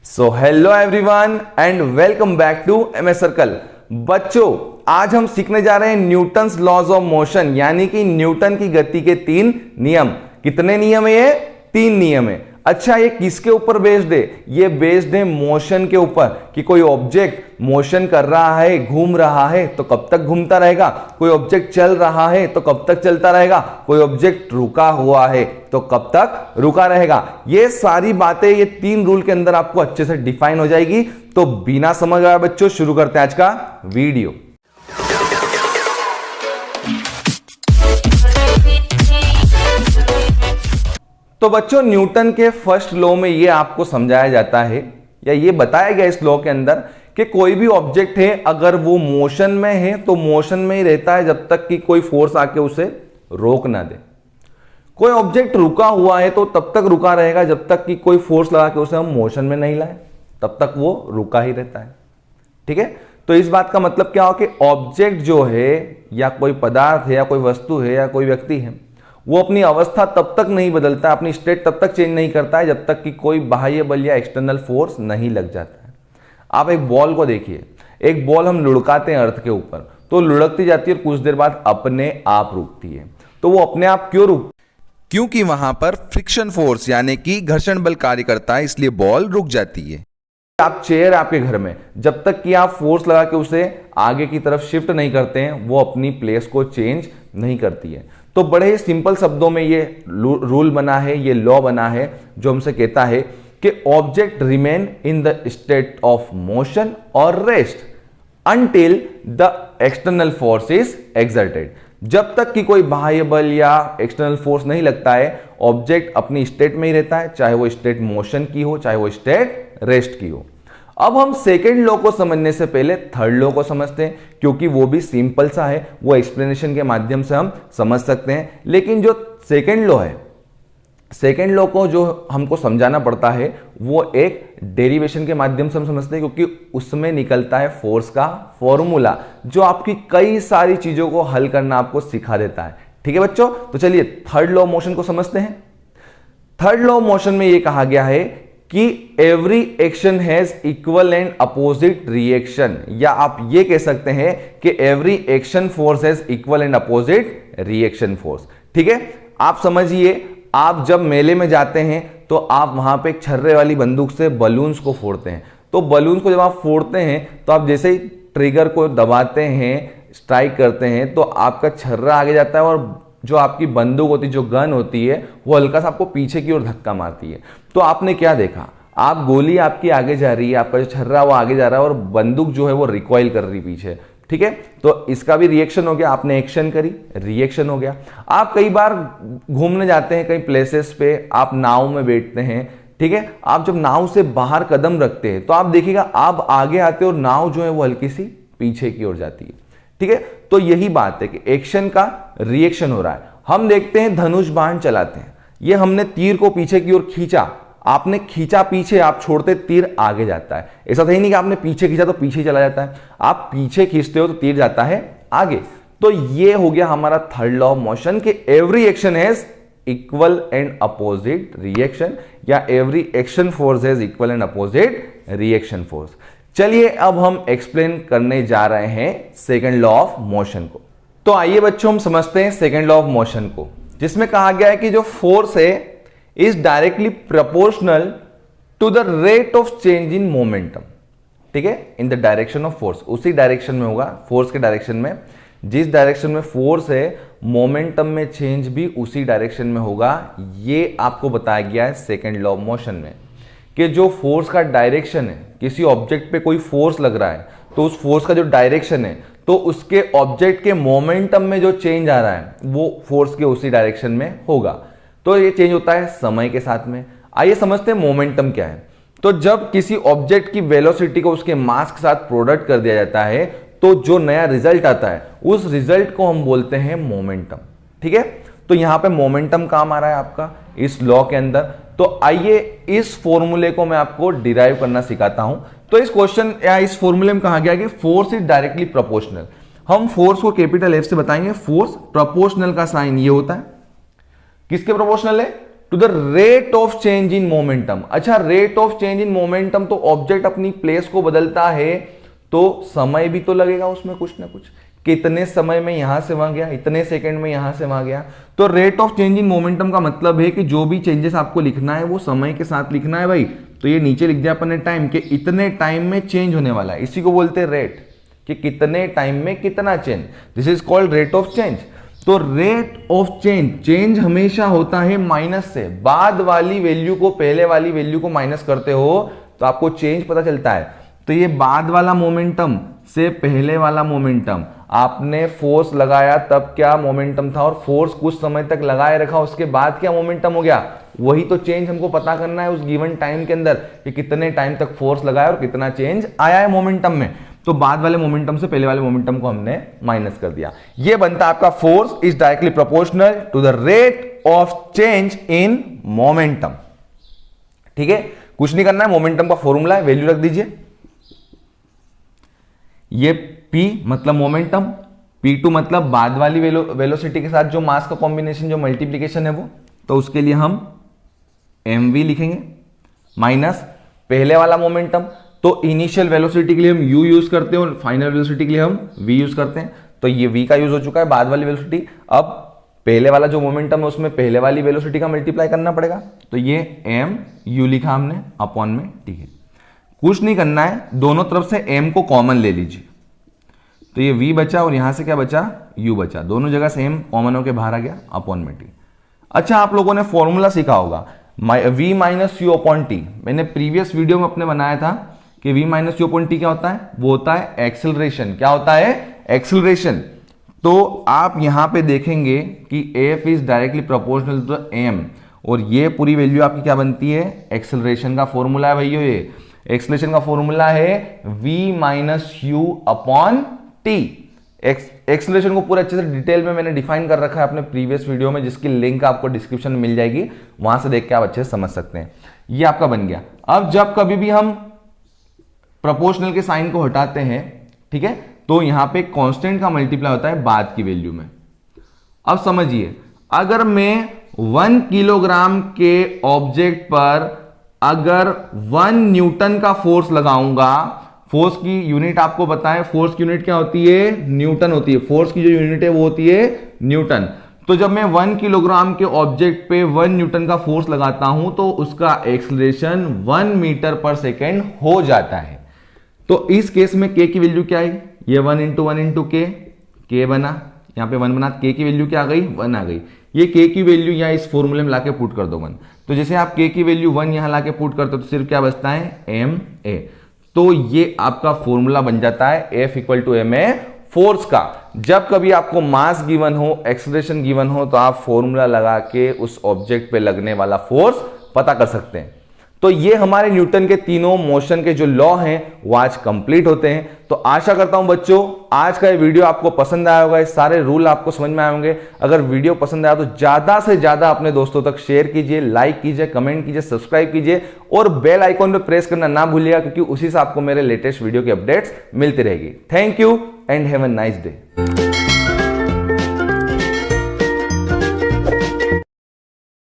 So hello everyone and welcome back to MS circle. बच्चों, आज हम सीखने जा रहे हैं न्यूटन्स लॉज ऑफ मोशन, यानी कि न्यूटन की गति के 3 नियम। कितने नियम है ये? 3 नियम है। अच्छा, ये किसके ऊपर बेस्ड है? ये बेस्ड है मोशन के ऊपर, कि कोई ऑब्जेक्ट मोशन कर रहा है, घूम रहा है तो कब तक घूमता रहेगा, कोई ऑब्जेक्ट चल रहा है तो कब तक चलता रहेगा, कोई ऑब्जेक्ट रुका हुआ है तो कब तक रुका रहेगा। ये सारी बातें ये 3 रूल के अंदर आपको अच्छे से डिफाइन हो जाएगी। तो बिना समझ आए बच्चों, शुरू करते हैं आज का वीडियो। तो बच्चों, न्यूटन के फर्स्ट लॉ में ये आपको समझाया जाता है या ये बताया गया इस लॉ के अंदर कि कोई भी ऑब्जेक्ट है, अगर वो मोशन में है तो मोशन में ही रहता है जब तक कि कोई फोर्स आके उसे रोक ना दे। कोई ऑब्जेक्ट रुका हुआ है तो तब तक रुका रहेगा जब तक कि कोई फोर्स लगा के उसे हम मोशन में नहीं लाए, तब तक वो रुका ही रहता है। ठीक है, तो इस बात का मतलब क्या हो कि ऑब्जेक्ट जो है या कोई पदार्थ है या कोई वस्तु है या कोई व्यक्ति है, वो अपनी अवस्था तब तक नहीं बदलता, अपनी स्टेट तब तक चेंज नहीं करता है जब तक कि कोई बाह्य बल या एक्सटर्नल फोर्स नहीं लग जाता है। आप एक बॉल को देखिए, एक बॉल हम लुढ़काते हैं अर्थ के ऊपर, तो लुढ़कती जाती है और कुछ देर बाद अपने आप रुकती है। तो वो अपने आप क्यों रुकती? क्योंकि वहां पर फ्रिक्शन फोर्स यानी कि घर्षण बल कार्य करता है, इसलिए बॉल रुक जाती है। आप चेयर आपके घर में, जब तक कि आप फोर्स लगा के उसे आगे की तरफ शिफ्ट नहीं करते हैं, वो अपनी प्लेस को चेंज नहीं करती है। तो बड़े ही सिंपल शब्दों में ये रूल बना है, ये लॉ बना है जो हमसे कहता है कि object remain in the state of motion और rest until the external force is exerted. जब तक कि कोई बाह्य बल या एक्सटर्नल फोर्स नहीं लगता है, ऑब्जेक्ट अपनी स्टेट में ही रहता है, चाहे वो स्टेट मोशन की हो चाहे वो स्टेट रेस्ट की हो। अब हम सेकेंड लॉ को समझने से पहले थर्ड लॉ को समझते हैं, क्योंकि वो भी सिंपल सा है, वो एक्सप्लेनेशन के माध्यम से हम समझ सकते हैं। लेकिन जो सेकेंड लॉ है, सेकेंड लॉ को जो हमको समझाना पड़ता है वो एक डेरिवेशन के माध्यम से हम समझते हैं, क्योंकि उसमें निकलता है फोर्स का फॉर्मूला जो आपकी कई सारी चीजों को हल करना आपको सिखा देता है। ठीक है बच्चों, तो चलिए थर्ड लॉ ऑफ मोशन को समझते हैं। थर्ड लॉ ऑफ मोशन में यह कहा गया है कि every action has equal and opposite reaction, या आप ये कह सकते हैं कि every action force has equal and opposite reaction force. ठीक है, आप समझिए, आप जब मेले में जाते हैं तो आप वहां पे एक छर्रे वाली बंदूक से बलून्स को फोड़ते हैं। तो बलून्स को जब आप फोड़ते हैं तो आप जैसे ही ट्रिगर को दबाते हैं, स्ट्राइक करते हैं, तो आपका छर्रा आगे जाता है और जो आपकी बंदूक होती है, जो गन होती है, वो हल्का सा आपको पीछे की ओर धक्का मारती है। तो आपने क्या देखा? आप गोली आपकी आगे जा रही है, आपका जो छर्रा वो आगे जा रहा है और बंदूक जो है वो रिकॉइल कर रही पीछे। ठीक है, तो इसका भी रिएक्शन हो गया, आपने एक्शन करी, रिएक्शन हो गया। आप कई बार घूमने जाते हैं कई प्लेसेस पे, आप नाव में बैठते हैं। ठीक है, आप जब नाव से बाहर कदम रखते हैं तो आप देखिएगा आप आगे आते हो और नाव जो है वो हल्की सी पीछे की ओर जाती है। ठीक है, तो यही बात है कि एक्शन का रिएक्शन हो रहा है। हम देखते हैं धनुष बाण चलाते हैं, ये हमने तीर को पीछे की ओर खींचा, आपने खींचा पीछे, आप छोड़ते तीर आगे जाता है। ऐसा तो ही नहीं कि आपने पीछे खींचा तो पीछे चला जाता है, आप पीछे खींचते हो तो तीर जाता है आगे। तो ये हो गया हमारा थर्ड लॉ ऑफ मोशन कि every action has equal and opposite reaction, या every action force has equal and opposite reaction force. चलिए अब हम एक्सप्लेन करने जा रहे हैं सेकेंड लॉ ऑफ मोशन को। तो आइए बच्चों, हम समझते हैं सेकेंड लॉ ऑफ मोशन को, जिसमें कहा गया है कि जो फोर्स है is directly proportional to the rate of change in momentum। ठीक है, in the direction of force, उसी डायरेक्शन में होगा, फोर्स के डायरेक्शन में, जिस डायरेक्शन में फोर्स है मोमेंटम में चेंज भी उसी डायरेक्शन में होगा। ये आपको बताया गया है सेकेंड लॉ ऑफ मोशन में, कि जो फोर्स का डायरेक्शन है, किसी ऑब्जेक्ट पे कोई फोर्स लग रहा है तो उस फोर्स का जो डायरेक्शन है, तो उसके ऑब्जेक्ट के मोमेंटम में जो चेंज आ रहा है वो फोर्स के उसी डायरेक्शन में होगा। तो ये चेंज होता है समय के साथ में। आइए समझते हैं मोमेंटम क्या है। तो जब किसी ऑब्जेक्ट की वेलोसिटी को उसके मास के साथ प्रोडक्ट कर दिया जाता है तो जो नया रिजल्ट आता है उस रिजल्ट को हम बोलते हैं मोमेंटम। ठीक है, तो यहां पे मोमेंटम काम आ रहा है आपका इस लॉ के अंदर। तो आइए इस फॉर्मूले को मैं आपको डिराइव करना सिखाता हूं। तो इस क्वेश्चन या इस फॉर्मूले में कहा गया कि फोर्स इज डायरेक्टली प्रोपोर्शनल। हम फोर्स को कैपिटल एफ से बताएंगे। फोर्स प्रोपोर्शनल का साइन ये होता है, किसके प्रोपोर्शनल है? To the rate of change in momentum. अच्छा, rate of change in momentum, तो ऑब्जेक्ट अपनी प्लेस को बदलता है तो समय भी तो लगेगा उसमें कुछ ना कुछ। कितने समय में यहां से वहां गया, इतने सेकंड में यहां से वहां गया। तो rate of change in momentum का मतलब है कि जो भी चेंजेस आपको लिखना है वो समय के साथ लिखना है भाई। तो ये नीचे लिख दिया अपन ने टाइम, के इतने टाइम में चेंज होने वाला है, इसी को बोलते हैं रेट, कि कितने टाइम में कितना change. This is called rate of change. तो रेट ऑफ चेंज, चेंज हमेशा होता है माइनस से। बाद वाली वैल्यू को पहले वाली वैल्यू को माइनस करते हो तो आपको चेंज पता चलता है। तो ये बाद वाला मोमेंटम से पहले वाला मोमेंटम, आपने फोर्स लगाया तब क्या मोमेंटम था, और फोर्स कुछ समय तक लगाए रखा उसके बाद क्या मोमेंटम हो गया, वही तो चेंज हमको पता करना है उस गिवन टाइम के अंदर, कि कितने टाइम तक फोर्स लगाया और कितना चेंज आया है मोमेंटम में। तो बाद वाले मोमेंटम से पहले वाले मोमेंटम को हमने माइनस कर दिया। ये बनता है आपका force is directly proportional to the rate of change in momentum. ठीक है, कुछ नहीं करना है, मोमेंटम का फॉर्मूला है, वैल्यू रख दीजिए। ये P मतलब मोमेंटम, P2 मतलब बाद वाली वेलोसिटी के साथ जो मास का कॉम्बिनेशन, जो मल्टीप्लीकेशन है वो, तो उसके लिए हम mv लिखेंगे, माइनस पहले वाला मोमेंटम। तो इनिशियल वेलोसिटी के लिए हम u यूज करते हैं और फाइनल वेलोसिटी के लिए हम v यूज करते हैं। तो ये v का यूज हो चुका है, बाद वाली वेलोसिटी। अब पहले वाला जो मोमेंटम है उसमें पहले वाली वेलोसिटी का मल्टीप्लाई करना पड़ेगा। तो ये m u लिखा हमने अपॉन में t है। कुछ नहीं करना है, दोनों तरफ से m को कॉमन ले लीजिए। तो ये v बचा और यहां से क्या बचा, u बचा, दोनों जगह से m कॉमन होकर बाहर आ गया अपॉन में t। अच्छा, आप लोगों ने फॉर्मूला सीखा होगा v minus you upon T. मैंने प्रीवियस वीडियो में अपने बनाया था कि v minus you upon T क्या होता है, वो होता है एक्सेलरेशन। क्या होता है, एक्सेलरेशन। तो आप यहां पे देखेंगे कि f is directly proportional to m, और ये पूरी वैल्यू आपकी क्या बनती है, एक्सेलरेशन का फॉर्मूला है भैया। ये एक्सेलरेशन का फॉर्मूला है v minus you upon T. Acceleration को पूरा अच्छे से डिटेल में मैंने डिफाइन कर रखा है अपने प्रीवियस वीडियो में, जिसकी लिंक आपको डिस्क्रिप्शन में मिल जाएगी, वहां से देख के आप अच्छे से समझ सकते हैं। ये आपका बन गया। अब जब कभी भी हम प्रोपोर्शनल के साइन को हटाते हैं, ठीक है, तो यहां पे कांस्टेंट का मल्टीप्लाई होता है बाद की वैल्यू में। अब समझिए, अगर मैं 1 किलोग्राम के ऑब्जेक्ट पर अगर 1 न्यूटन का फोर्स लगाऊंगा, फोर्स की यूनिट आपको बताएं, फोर्स की यूनिट क्या होती है, न्यूटन होती है। फोर्स की जो यूनिट है वो होती है न्यूटन। तो जब मैं 1 किलोग्राम के ऑब्जेक्ट पे 1 न्यूटन का फोर्स लगाता हूं तो उसका एक्सेलरेशन 1 मीटर पर सेकेंड हो जाता है। तो इस केस में k की वैल्यू क्या आई, ये 1 इंटू k बना, यहां पे 1 बना, k की वैल्यू क्या आ गई, 1 आ गई। ये k की वैल्यू यहां इस फॉर्मूले में लाके पुट कर दो 1। तो जैसे आप k की वैल्यू 1 यहां लाके पुट करते हो तो सिर्फ क्या बचता है, ma। तो ये आपका फॉर्मूला बन जाता है F equal to ma force का। जब कभी आपको मास गिवन हो, एक्सेलरेशन गिवन हो, तो आप फॉर्मूला लगा के उस ऑब्जेक्ट पे लगने वाला फोर्स पता कर सकते हैं। तो ये हमारे न्यूटन के तीनों मोशन के जो लॉ हैं वो आज कंप्लीट होते हैं। तो आशा करता हूं बच्चों आज का ये वीडियो आपको पसंद आया होगा, सारे रूल आपको समझ में आए होंगे। अगर वीडियो पसंद आया तो ज्यादा से ज्यादा अपने दोस्तों तक शेयर कीजिए, लाइक कीजिए, कमेंट कीजिए, सब्सक्राइब कीजिए और बेल आइकॉन पे प्रेस करना ना भूलिएगा, क्योंकि उसी से आपको मेरे लेटेस्ट वीडियो की अपडेट्स मिलती रहेगी। Thank you and have a nice day.